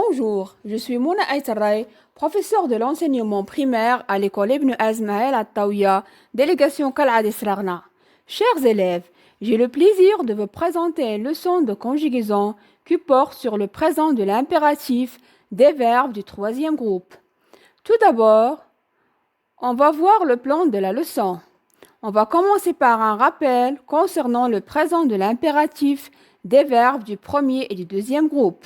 Bonjour, je suis Mouna Aïtaray, professeur de l'enseignement primaire à l'école Ibn Azmael à Taouya, délégation Kalad Esrarna. Chers élèves, j'ai le plaisir de vous présenter une leçon de conjugaison qui porte sur le présent de l'impératif des verbes du troisième groupe. Tout d'abord, on va voir le plan de la leçon. On va commencer par un rappel concernant le présent de l'impératif des verbes du premier et du deuxième groupe.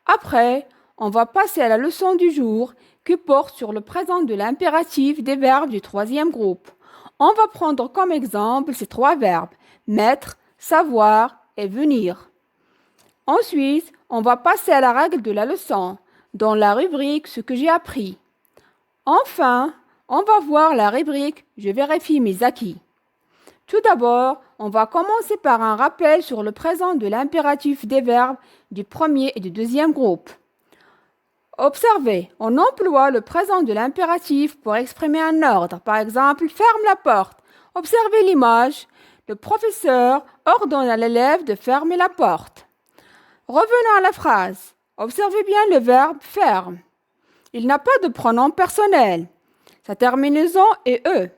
Après, on va passer à la leçon du jour qui porte sur le présent de l'impératif des verbes du troisième groupe. On va prendre comme exemple ces trois verbes, mettre, savoir et venir. Ensuite, on va passer à la règle de la leçon, dans la rubrique ce que j'ai appris. Enfin, on va voir la rubrique je vérifie mes acquis. Tout d'abord, on va commencer par un rappel sur le présent de l'impératif des verbes du premier et du deuxième groupe. Observez, on emploie le présent de l'impératif pour exprimer un ordre. Par exemple, ferme la porte. Observez l'image. Le professeur ordonne à l'élève de fermer la porte. Revenons à la phrase. Observez bien le verbe ferme. Il n'a pas de pronom personnel. Sa terminaison est E.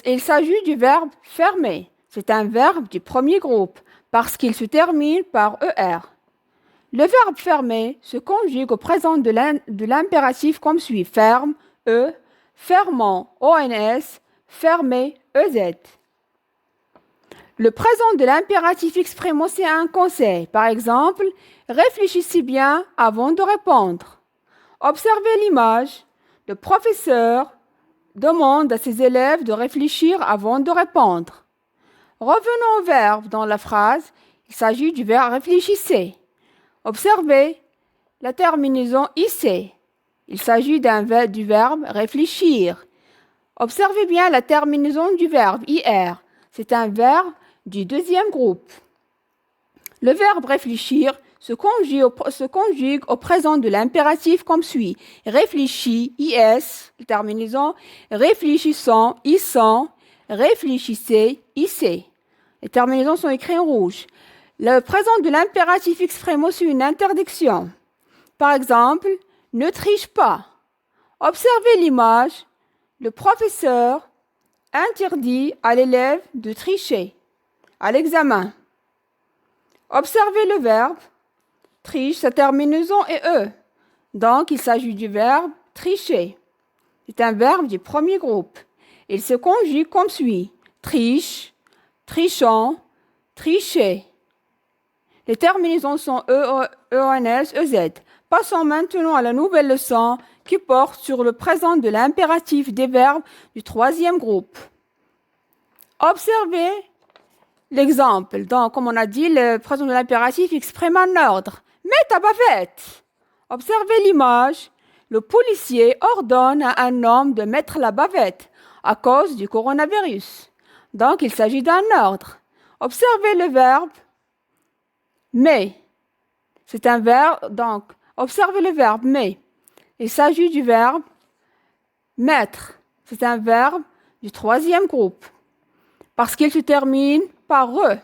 Il s'agit du verbe fermer. C'est un verbe du premier groupe parce qu'il se termine par ER. Le verbe fermer se conjugue au présent de l'impératif comme suit. Ferme, E, fermant, ONS, fermer, EZ. Le présent de l'impératif exprime aussi un conseil. Par exemple, réfléchissez bien avant de répondre. Observez l'image. Le professeur demande à ses élèves de réfléchir avant de répondre. Revenons au verbe dans la phrase. Il s'agit du verbe réfléchissez. Observez la terminaison IC. Il s'agit du verbe réfléchir. Observez bien la terminaison du verbe IR. C'est un verbe du deuxième groupe. Le verbe réfléchir se conjugue au présent de l'impératif comme suit. Réfléchis, IS, terminaison, réfléchissant, ISant, réfléchissez, IC. Les terminaisons sont écrites en rouge. Le présent de l'impératif exprime aussi une interdiction. Par exemple, ne triche pas. Observez l'image. Le professeur interdit à l'élève de tricher à l'examen. Observez le verbe. Triche, sa terminaison est E. Donc, il s'agit du verbe tricher. C'est un verbe du premier groupe. Il se conjugue comme suit. Triche, trichant, tricher. Les terminaisons sont EONS, EZ. Passons maintenant à la nouvelle leçon qui porte sur le présent de l'impératif des verbes du troisième groupe. Observez l'exemple. Donc, comme on a dit, le présent de l'impératif exprime un ordre. Mets ta bavette. Observez l'image. Le policier ordonne à un homme de mettre la bavette à cause du coronavirus. Donc, il s'agit d'un ordre. Observez le verbe mais. C'est un verbe, donc, observez le verbe mais. Il s'agit du verbe mettre. C'est un verbe du troisième groupe parce qu'il se termine par re.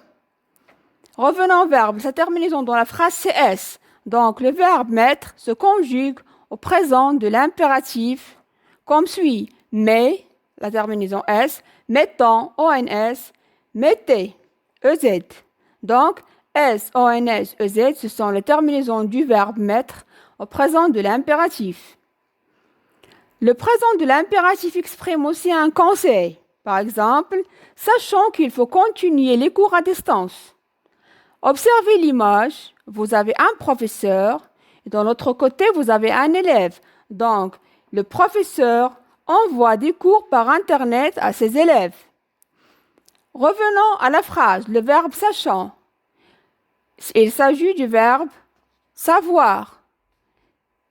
Revenons au verbe. Sa terminaison dans la phrase c'est S. Donc, le verbe mettre se conjugue au présent de l'impératif comme suit. Mais, la terminaison S, mettant, ONS, mettez, EZ. Donc, S, ONS, EZ, ce sont les terminaisons du verbe mettre au présent de l'impératif. Le présent de l'impératif exprime aussi un conseil. Par exemple, sachant qu'il faut continuer les cours à distance. Observez l'image, vous avez un professeur et de l'autre côté, vous avez un élève. Donc, le professeur envoie des cours par Internet à ses élèves. Revenons à la phrase, le verbe sachant. Il s'agit du verbe savoir.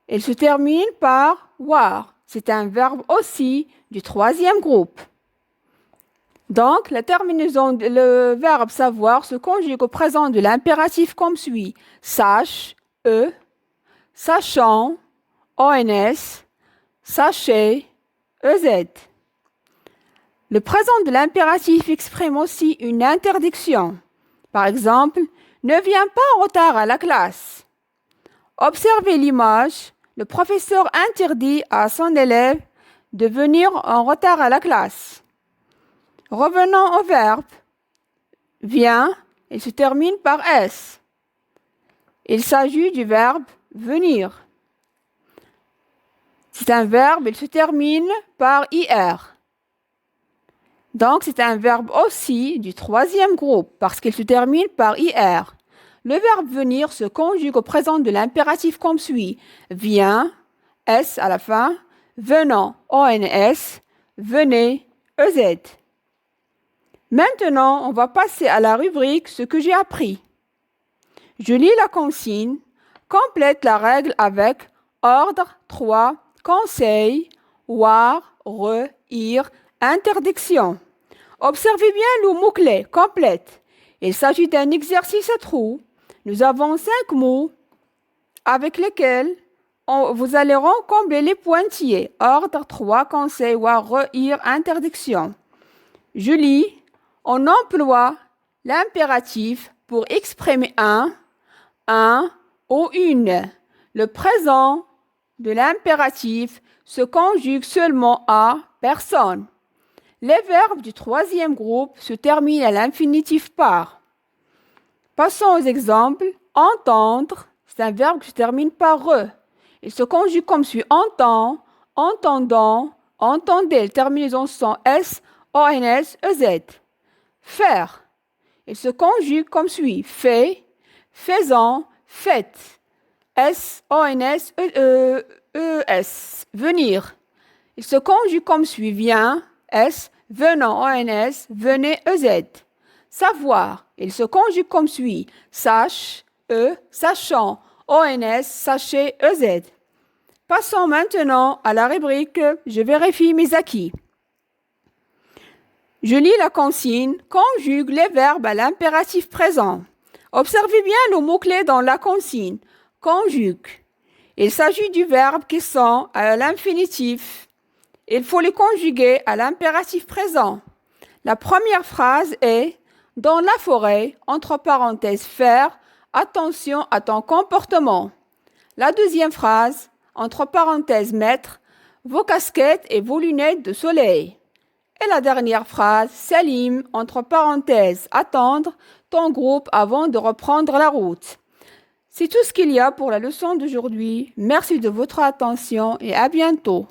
Il se termine par war. C'est un verbe aussi du troisième groupe. Donc, la terminaison, le verbe savoir se conjugue au présent de l'impératif comme suit. Sache, E, sachant, ONS, sachez, EZ. Le présent de l'impératif exprime aussi une interdiction. Par exemple, ne viens pas en retard à la classe. Observez l'image. Le professeur interdit à son élève de venir en retard à la classe. Revenons au verbe. Vient, il se termine par S. Il s'agit du verbe venir. C'est un verbe, il se termine par IR. Donc, c'est un verbe aussi du troisième groupe parce qu'il se termine par IR. Le verbe venir se conjugue au présent de l'impératif comme suit. Vient, S à la fin, venant, ONS, venez, EZ. Maintenant, on va passer à la rubrique Ce que j'ai appris. Je lis la consigne, complète la règle avec ordre, 3, conseil, voir, ir, interdiction. Observez bien le mot-clé, complète. Il s'agit d'un exercice à trous. Nous avons 5 mots avec lesquels vous allez combler les pointillés. Ordre, 3, conseil, voir, ir, interdiction. Je lis. On emploie l'impératif pour exprimer un ou une. Le présent de l'impératif se conjugue seulement à personne. Les verbes du troisième groupe se terminent à l'infinitif par. Passons aux exemples. Entendre, c'est un verbe qui se termine par re. Il se conjugue comme suit. Entend, entendant, entendez. Les terminaisons sont S, ONS, EZ. Faire. Il se conjugue comme suit. Fait, faisant, faites. S, ONS, ES. Venir. Il se conjugue comme suit. Vient, S, venant, ONS, venez, EZ. Savoir. Il se conjugue comme suit. Sache, sachant, ONS, sachez, EZ. Passons maintenant à la rubrique Je vérifie mes acquis. Je lis la consigne, conjugue les verbes à l'impératif présent. Observez bien le mot-clé dans la consigne, conjugue. Il s'agit du verbe qui sont à l'infinitif. Il faut les conjuguer à l'impératif présent. La première phrase est « Dans la forêt, entre parenthèses, faire attention à ton comportement ». La deuxième phrase, entre parenthèses, mettre vos casquettes et vos lunettes de soleil. Et la dernière phrase, Salim, entre parenthèses, attendre ton groupe avant de reprendre la route. C'est tout ce qu'il y a pour la leçon d'aujourd'hui. Merci de votre attention et à bientôt.